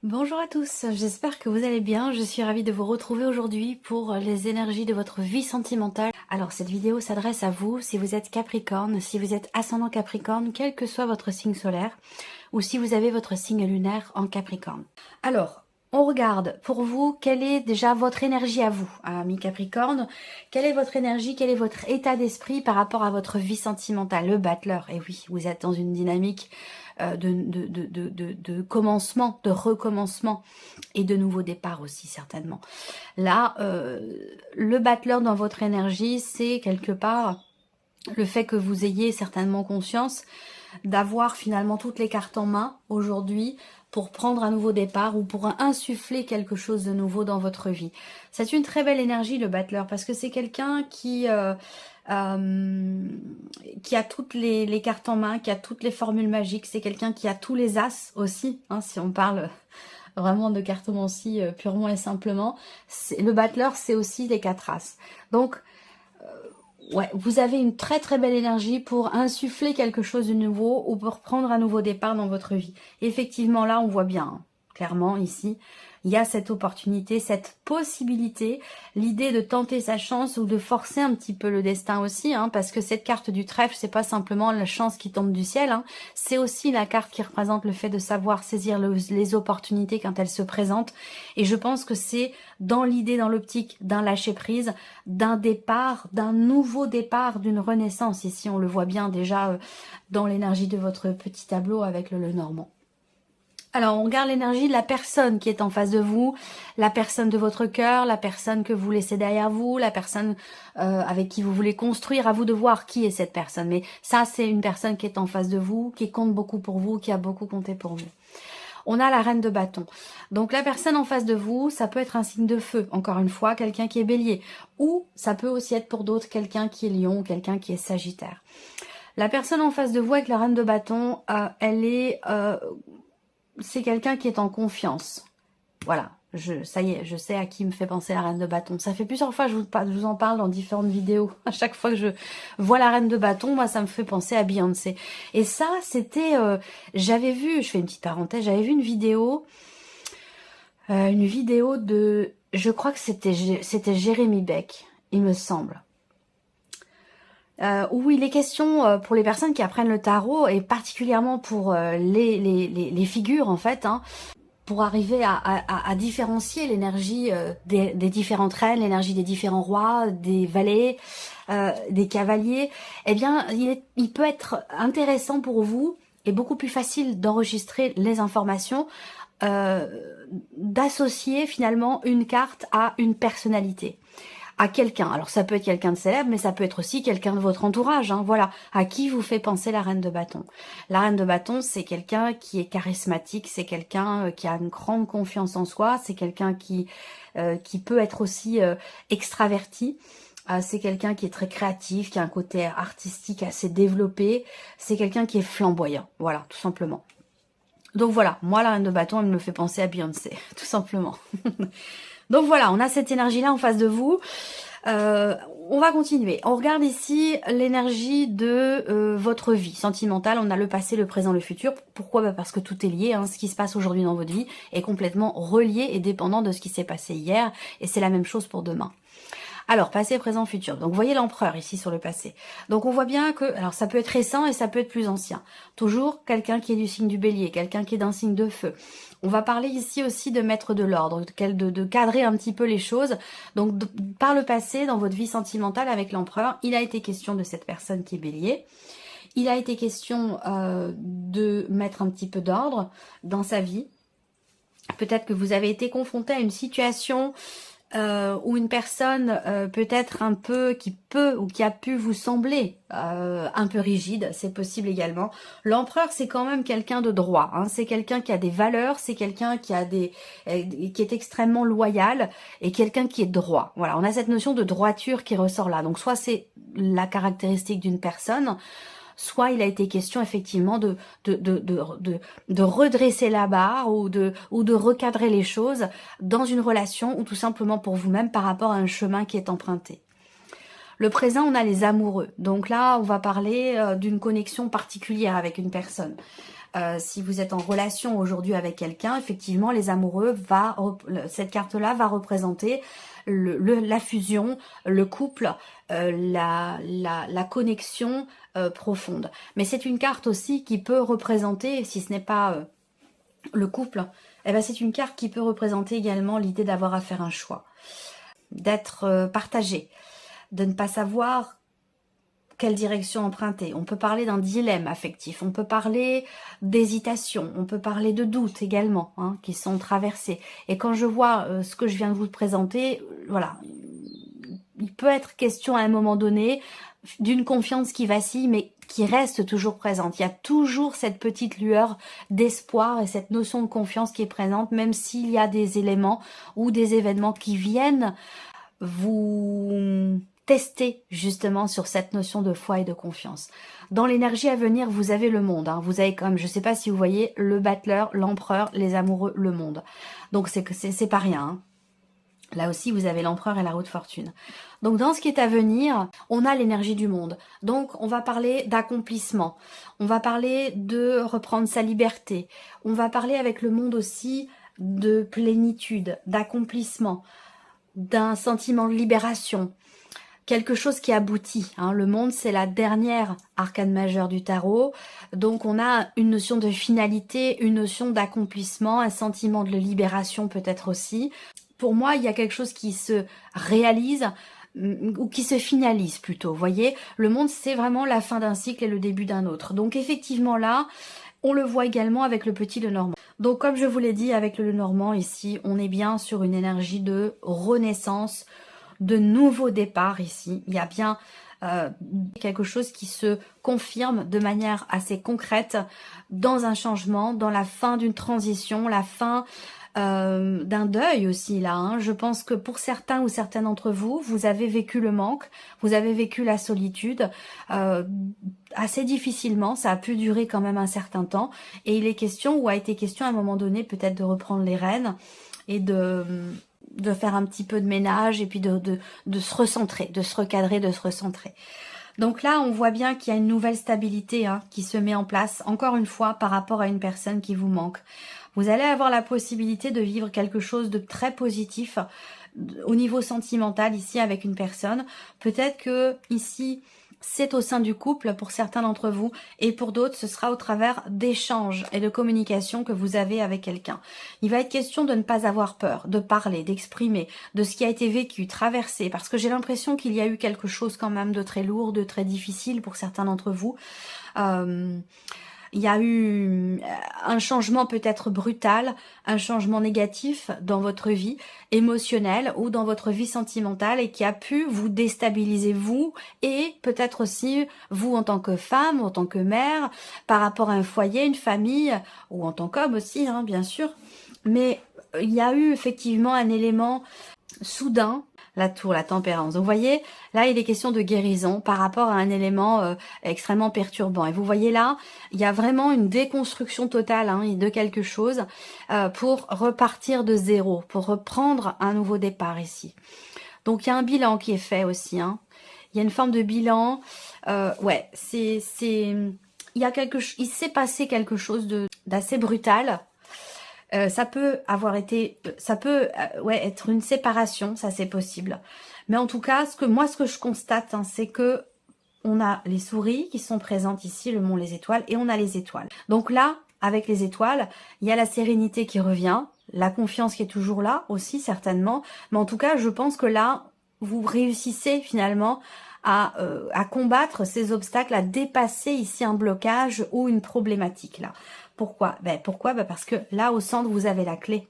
Bonjour à tous, j'espère que vous allez bien. Je suis ravie de vous retrouver aujourd'hui pour les énergies de votre vie sentimentale. Alors cette vidéo s'adresse à vous si vous êtes Capricorne, si vous êtes ascendant Capricorne, quel que soit votre signe solaire, ou si vous avez votre signe lunaire en Capricorne. Alors, on regarde pour vous quelle est déjà votre énergie à vous, amis Capricorne. Quelle est votre énergie, quel est votre état d'esprit par rapport à votre vie sentimentale, le battleur. Et oui, vous êtes dans une dynamique de commencement, de recommencement et de nouveau départ aussi certainement. Là, le battleur dans votre énergie, c'est quelque part le fait que vous ayez certainement conscience d'avoir finalement toutes les cartes en main aujourd'hui pour prendre un nouveau départ ou pour insuffler quelque chose de nouveau dans votre vie. C'est une très belle énergie le battleur parce que c'est quelqu'un qui a toutes les cartes en main, qui a toutes les formules magiques, c'est quelqu'un qui a tous les as aussi, hein, si on parle vraiment de cartomancie purement et simplement. Le battleur, c'est aussi les 4 as. Donc, ouais, vous avez une très très belle énergie pour insuffler quelque chose de nouveau ou pour prendre un nouveau départ dans votre vie. Et effectivement, là, on voit bien, hein, clairement, ici, il y a cette opportunité, cette possibilité, l'idée de tenter sa chance ou de forcer un petit peu le destin aussi, hein, parce que cette carte du trèfle, c'est pas simplement la chance qui tombe du ciel, hein, c'est aussi la carte qui représente le fait de savoir saisir les opportunités quand elles se présentent. Et je pense que c'est dans l'idée, dans l'optique d'un lâcher-prise, d'un départ, d'un nouveau départ, d'une renaissance. Ici, on le voit bien déjà dans l'énergie de votre petit tableau avec le Lenormand. Alors, on regarde l'énergie de la personne qui est en face de vous, la personne de votre cœur, la personne que vous laissez derrière vous, la personne avec qui vous voulez construire. À vous de voir qui est cette personne. Mais ça, c'est une personne qui est en face de vous, qui compte beaucoup pour vous, qui a beaucoup compté pour vous. On a la reine de bâton. Donc la personne en face de vous, ça peut être un signe de feu, encore une fois, quelqu'un qui est bélier. Ou ça peut aussi être pour d'autres quelqu'un qui est lion, quelqu'un qui est sagittaire. La personne en face de vous avec la reine de bâton, c'est quelqu'un qui est en confiance. Voilà, ça y est, je sais à qui me fait penser la reine de bâton. Ça fait plusieurs fois que je vous en parle dans différentes vidéos. À chaque fois que je vois la reine de bâton, moi, ça me fait penser à Beyoncé. Et ça, c'était... j'avais vu, je fais une petite parenthèse, j'avais vu une vidéo de... Je crois que c'était Jérémy Beck, il me semble. Où il est question pour les personnes qui apprennent le tarot et particulièrement pour les figures en fait, hein, pour arriver à différencier l'énergie des différentes reines, l'énergie des différents rois, des valets, des cavaliers, eh bien il peut être intéressant pour vous et beaucoup plus facile d'enregistrer les informations, d'associer finalement une carte à une personnalité, à quelqu'un. Alors ça peut être quelqu'un de célèbre, mais ça peut être aussi quelqu'un de votre entourage, hein, voilà, à qui vous fait penser la reine de bâton. La reine de bâton, c'est quelqu'un qui est charismatique, c'est quelqu'un qui a une grande confiance en soi, c'est quelqu'un qui peut être aussi extraverti. C'est quelqu'un qui est très créatif, qui a un côté artistique assez développé, c'est quelqu'un qui est flamboyant, voilà, tout simplement. Donc voilà, moi la reine de bâton, elle me fait penser à Beyoncé, tout simplement. Donc voilà, on a cette énergie-là en face de vous. On va continuer. On regarde ici l'énergie de votre vie sentimentale. On a le passé, le présent, le futur. Pourquoi? Parce que tout est lié. Hein. Ce qui se passe aujourd'hui dans votre vie est complètement relié et dépendant de ce qui s'est passé hier. Et c'est la même chose pour demain. Alors, passé, présent, futur. Donc, vous voyez l'empereur ici sur le passé. Donc, on voit bien que, alors ça peut être récent et ça peut être plus ancien. Toujours quelqu'un qui est du signe du bélier, quelqu'un qui est d'un signe de feu. On va parler ici aussi de mettre de l'ordre, de cadrer un petit peu les choses. Donc, par le passé, dans votre vie sentimentale avec l'empereur, il a été question de cette personne qui est bélier. Il a été question de mettre un petit peu d'ordre dans sa vie. Peut-être que vous avez été confronté à une situation ou une personne peut-être un peu qui peut ou qui a pu vous sembler un peu rigide, c'est possible également. L'empereur, c'est quand même quelqu'un de droit, hein. C'est quelqu'un qui a des valeurs, c'est quelqu'un qui a qui est extrêmement loyal et quelqu'un qui est droit. Voilà, on a cette notion de droiture qui ressort là. Donc soit c'est la caractéristique d'une personne, soit il a été question effectivement de redresser la barre ou de recadrer les choses dans une relation ou tout simplement pour vous-même par rapport à un chemin qui est emprunté. Le présent, on a les amoureux. Donc là, on va parler d'une connexion particulière avec une personne. Si vous êtes en relation aujourd'hui avec quelqu'un, effectivement, les amoureux, cette carte-là va représenter la fusion, le couple, la connexion profonde. Mais c'est une carte aussi qui peut représenter, si ce n'est pas le couple, eh ben c'est une carte qui peut représenter également l'idée d'avoir à faire un choix, d'être partagé, de ne pas savoir quelle direction emprunter. On peut parler d'un dilemme affectif, on peut parler d'hésitation, on peut parler de doutes également, hein, qui sont traversés. Et quand je vois ce que je viens de vous présenter, voilà, il peut être question à un moment donné d'une confiance qui vacille, mais qui reste toujours présente. Il y a toujours cette petite lueur d'espoir et cette notion de confiance qui est présente, même s'il y a des éléments ou des événements qui viennent vous tester justement sur cette notion de foi et de confiance. Dans l'énergie à venir, vous avez le monde. Hein. Vous avez comme, je ne sais pas si vous voyez, le battleur, l'empereur, les amoureux, le monde. Donc c'est pas rien. Hein. Là aussi, vous avez l'empereur et la roue de fortune. Donc, dans ce qui est à venir, on a l'énergie du monde. Donc, on va parler d'accomplissement. On va parler de reprendre sa liberté. On va parler avec le monde aussi de plénitude, d'accomplissement, d'un sentiment de libération. Quelque chose qui aboutit. Hein. Le monde, c'est la dernière arcane majeure du tarot. Donc, on a une notion de finalité, une notion d'accomplissement, un sentiment de libération peut-être aussi. Pour moi, il y a quelque chose qui se réalise ou qui se finalise plutôt. Vous voyez, le monde, c'est vraiment la fin d'un cycle et le début d'un autre. Donc, effectivement, là, on le voit également avec le petit Lenormand. Donc, comme je vous l'ai dit, avec le Lenormand, ici, on est bien sur une énergie de renaissance, de nouveau départ ici. Il y a bien quelque chose qui se confirme de manière assez concrète dans un changement, dans la fin d'une transition, la fin d'un deuil aussi là. Hein. Je pense que pour certains ou certaines d'entre vous, vous avez vécu le manque, vous avez vécu la solitude assez difficilement, ça a pu durer quand même un certain temps et il est question ou a été question à un moment donné peut-être de reprendre les rênes et de faire un petit peu de ménage et puis de se recentrer, de se recadrer, de se recentrer. Donc là, on voit bien qu'il y a une nouvelle stabilité hein, qui se met en place, encore une fois, par rapport à une personne qui vous manque. Vous allez avoir la possibilité de vivre quelque chose de très positif au niveau sentimental ici avec une personne. Peut-être que ici, c'est au sein du couple pour certains d'entre vous et pour d'autres, ce sera au travers d'échanges et de communication que vous avez avec quelqu'un. Il va être question de ne pas avoir peur, de parler, d'exprimer de ce qui a été vécu, traversé, parce que j'ai l'impression qu'il y a eu quelque chose quand même de très lourd, de très difficile pour certains d'entre vous. Il y a eu un changement peut-être brutal, un changement négatif dans votre vie émotionnelle ou dans votre vie sentimentale et qui a pu vous déstabiliser vous et peut-être aussi vous en tant que femme, en tant que mère, par rapport à un foyer, une famille ou en tant qu'homme aussi, hein, bien sûr. Mais il y a eu effectivement un élément soudain, la tour, la tempérance. Donc vous voyez, là il est question de guérison par rapport à un élément extrêmement perturbant. Et vous voyez là, il y a vraiment une déconstruction totale hein, de quelque chose pour repartir de zéro, pour reprendre un nouveau départ ici. Donc il y a un bilan qui est fait aussi. Hein. Il y a une forme de bilan. Ouais, il y a il s'est passé quelque chose d'assez brutal. Ça peut avoir été, ça peut ouais, être une séparation, ça c'est possible. Mais en tout cas, ce que je constate, hein, c'est que on a les souris qui sont présentes ici, le mont, les étoiles, et on a les étoiles. Donc là, avec les étoiles, il y a la sérénité qui revient, la confiance qui est toujours là aussi, certainement. Mais en tout cas, je pense que là, vous réussissez finalement à combattre ces obstacles, à dépasser ici un blocage ou une problématique là. Pourquoi? Parce que là, au centre, vous avez la clé.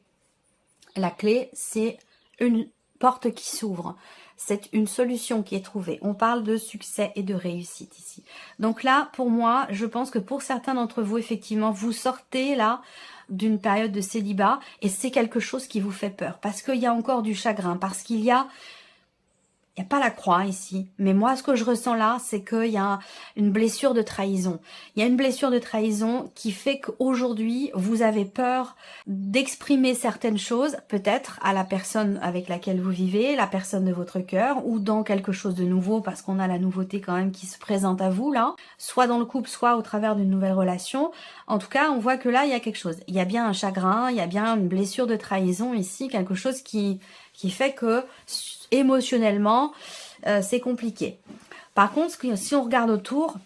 La clé, c'est une porte qui s'ouvre. C'est une solution qui est trouvée. On parle de succès et de réussite ici. Donc là, pour moi, je pense que pour certains d'entre vous, effectivement, vous sortez là d'une période de célibat et c'est quelque chose qui vous fait peur. Parce qu'il y a encore du chagrin, parce qu'il y a Il n'y a pas la croix ici, mais moi ce que je ressens là, c'est qu'il y a une blessure de trahison. Il y a une blessure de trahison qui fait qu'aujourd'hui, vous avez peur d'exprimer certaines choses, peut-être à la personne avec laquelle vous vivez, la personne de votre cœur, ou dans quelque chose de nouveau, parce qu'on a la nouveauté quand même qui se présente à vous là, soit dans le couple, soit au travers d'une nouvelle relation. En tout cas, on voit que là, il y a quelque chose. Il y a bien un chagrin, il y a bien une blessure de trahison ici, quelque chose qui fait que émotionnellement, c'est compliqué. Par contre, si on regarde autour,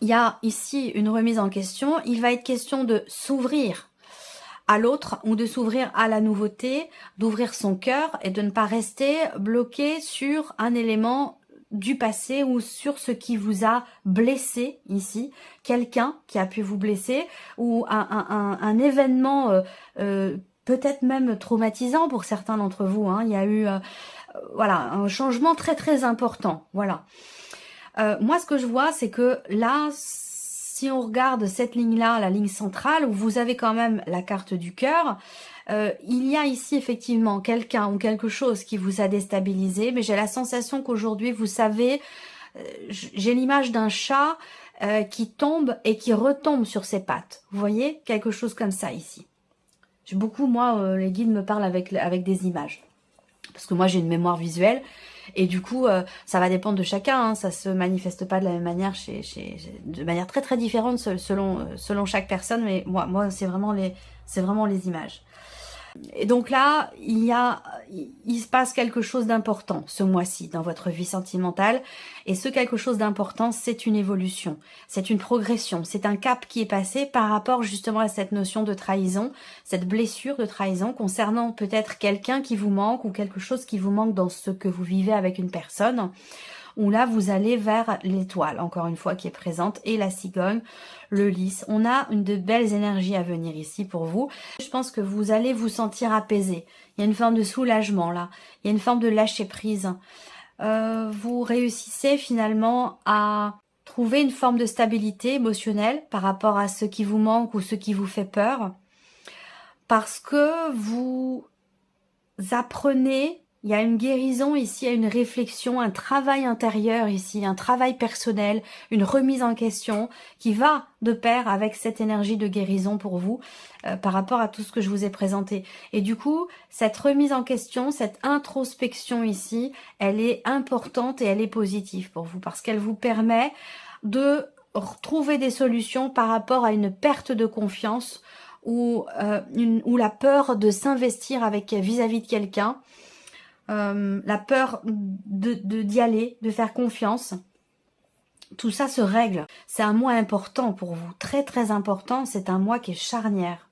il y a ici une remise en question. Il va être question de s'ouvrir à l'autre ou de s'ouvrir à la nouveauté, d'ouvrir son cœur et de ne pas rester bloqué sur un élément du passé ou sur ce qui vous a blessé ici, quelqu'un qui a pu vous blesser ou un événement peut-être même traumatisant pour certains d'entre vous. Hein. Il y a eu voilà, un changement très très important. Voilà. Moi, ce que je vois, c'est que là, si on regarde cette ligne-là, la ligne centrale, où vous avez quand même la carte du cœur, il y a ici effectivement quelqu'un ou quelque chose qui vous a déstabilisé, mais j'ai la sensation qu'aujourd'hui, vous savez, j'ai l'image d'un chat qui tombe et qui retombe sur ses pattes. Vous voyez, quelque chose comme ça ici. J'ai beaucoup, moi, les guides me parlent avec des images. Parce que moi, j'ai une mémoire visuelle. Et du coup, ça va dépendre de chacun. Hein, ça se manifeste pas de la même manière, de manière très très différente selon chaque personne. Mais moi, c'est vraiment les images. Et donc là, il se passe quelque chose d'important ce mois-ci dans votre vie sentimentale. Et ce quelque chose d'important, c'est une évolution, c'est une progression, c'est un cap qui est passé par rapport justement à cette notion de trahison, cette blessure de trahison concernant peut-être quelqu'un qui vous manque ou quelque chose qui vous manque dans ce que vous vivez avec une personne. Où là, vous allez vers l'étoile, encore une fois, qui est présente, et la cigogne, le lys. On a de belles énergies à venir ici pour vous. Je pense que vous allez vous sentir apaisé. Il y a une forme de soulagement, là. Il y a une forme de lâcher-prise. Vous réussissez finalement à trouver une forme de stabilité émotionnelle par rapport à ce qui vous manque ou ce qui vous fait peur. Parce que vous apprenez... Il y a une guérison ici, il y a une réflexion, un travail intérieur ici, un travail personnel, une remise en question qui va de pair avec cette énergie de guérison pour vous par rapport à tout ce que je vous ai présenté. Et du coup, cette remise en question, cette introspection ici, elle est importante et elle est positive pour vous parce qu'elle vous permet de trouver des solutions par rapport à une perte de confiance ou la peur de s'investir vis-à-vis de quelqu'un. La peur d'y aller, de faire confiance, tout ça se règle. C'est un mois important pour vous, très très important, c'est un mois qui est charnière.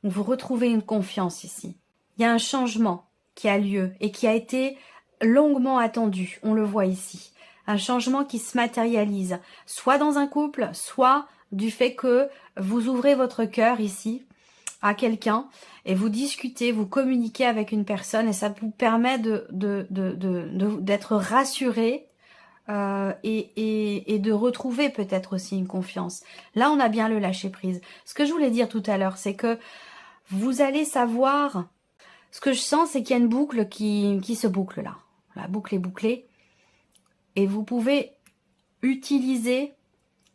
Vous retrouvez une confiance ici. Il y a un changement qui a lieu et qui a été longuement attendu, on le voit ici. Un changement qui se matérialise, soit dans un couple, soit du fait que vous ouvrez votre cœur ici, à quelqu'un et vous discutez, vous communiquez avec une personne et ça vous permet d'être rassuré et de retrouver peut-être aussi une confiance. Là, on a bien le lâcher prise. Ce que je voulais dire tout à l'heure, c'est que vous allez savoir, ce que je sens, c'est qu'il y a une boucle qui se boucle là. La boucle est bouclée et vous pouvez utiliser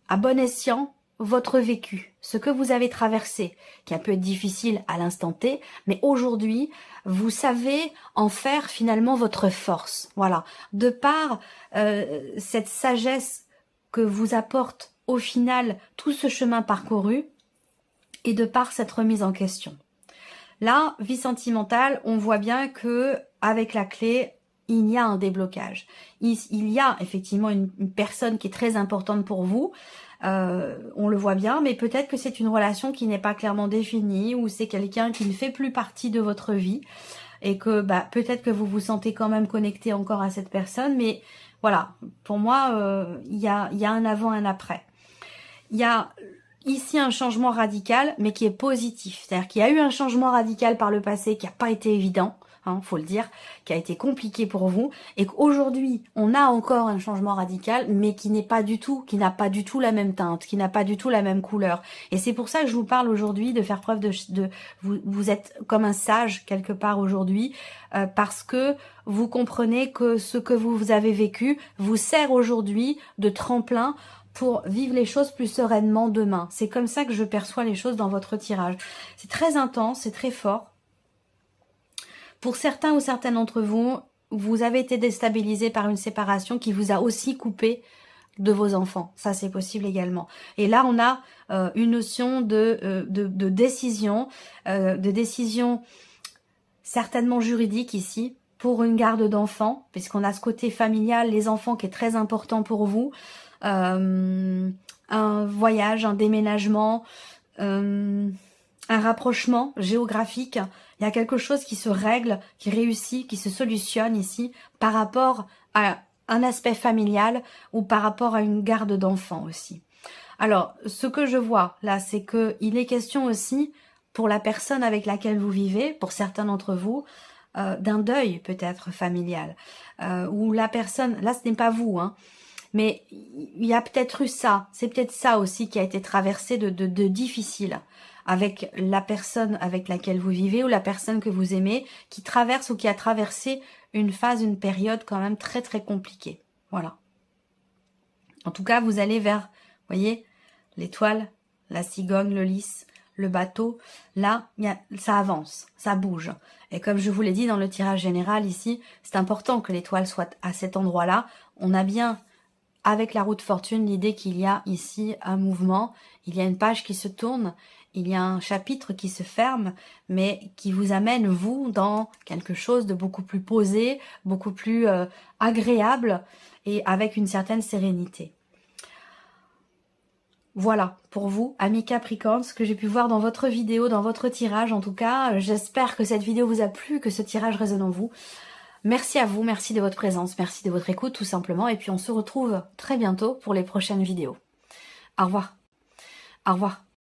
à bon escient votre vécu, ce que vous avez traversé, qui a pu être difficile à l'instant T, mais aujourd'hui, vous savez en faire finalement votre force. Voilà, de par cette sagesse que vous apporte au final tout ce chemin parcouru et de par cette remise en question. Là, vie sentimentale, on voit bien que avec la clé, il y a un déblocage. Il y a effectivement une personne qui est très importante pour vous, on le voit bien, mais peut-être que c'est une relation qui n'est pas clairement définie ou c'est quelqu'un qui ne fait plus partie de votre vie et que peut-être que vous vous sentez quand même connecté encore à cette personne, mais voilà, pour moi, il y a un avant et un après. Il y a ici un changement radical, mais qui est positif. C'est-à-dire qu'il y a eu un changement radical par le passé qui n'a pas été évident, hein, faut le dire, qui a été compliqué pour vous, et qu'aujourd'hui, on a encore un changement radical, mais qui n'est pas du tout, qui n'a pas du tout la même teinte, qui n'a pas du tout la même couleur. Et c'est pour ça que je vous parle aujourd'hui de faire preuve vous êtes comme un sage quelque part aujourd'hui, parce que vous comprenez que ce que vous avez vécu vous sert aujourd'hui de tremplin pour vivre les choses plus sereinement demain. C'est comme ça que je perçois les choses dans votre tirage. C'est très intense, c'est très fort. Pour certains ou certaines d'entre vous, vous avez été déstabilisé par une séparation qui vous a aussi coupé de vos enfants. Ça, c'est possible également. Et là, on a une notion de décision certainement juridique ici, pour une garde d'enfants, puisqu'on a ce côté familial, les enfants qui est très important pour vous. Un voyage, un déménagement, un rapprochement géographique. Il y a quelque chose qui se règle, qui réussit, qui se solutionne ici par rapport à un aspect familial ou par rapport à une garde d'enfants aussi. Alors, ce que je vois là, c'est que il est question aussi pour la personne avec laquelle vous vivez, pour certains d'entre vous, d'un deuil peut-être familial, où la personne, là ce n'est pas vous, hein, mais il y a peut-être eu ça, c'est peut-être ça aussi qui a été traversé de difficile avec la personne avec laquelle vous vivez ou la personne que vous aimez, qui traverse ou qui a traversé une phase, une période quand même très très compliquée. Voilà. En tout cas, vous allez vers, vous voyez, l'étoile, la cigogne, le lys, le bateau, là, ça avance, ça bouge. Et comme je vous l'ai dit dans le tirage général ici, c'est important que l'étoile soit à cet endroit-là. On a bien, avec la roue de fortune, l'idée qu'il y a ici un mouvement, il y a une page qui se tourne, il y a un chapitre qui se ferme, mais qui vous amène, vous, dans quelque chose de beaucoup plus posé, beaucoup plus agréable et avec une certaine sérénité. Voilà, pour vous, amis Capricorne, ce que j'ai pu voir dans votre vidéo, dans votre tirage en tout cas. J'espère que cette vidéo vous a plu, que ce tirage résonne en vous. Merci à vous, merci de votre présence, merci de votre écoute tout simplement. Et puis on se retrouve très bientôt pour les prochaines vidéos. Au revoir. Au revoir.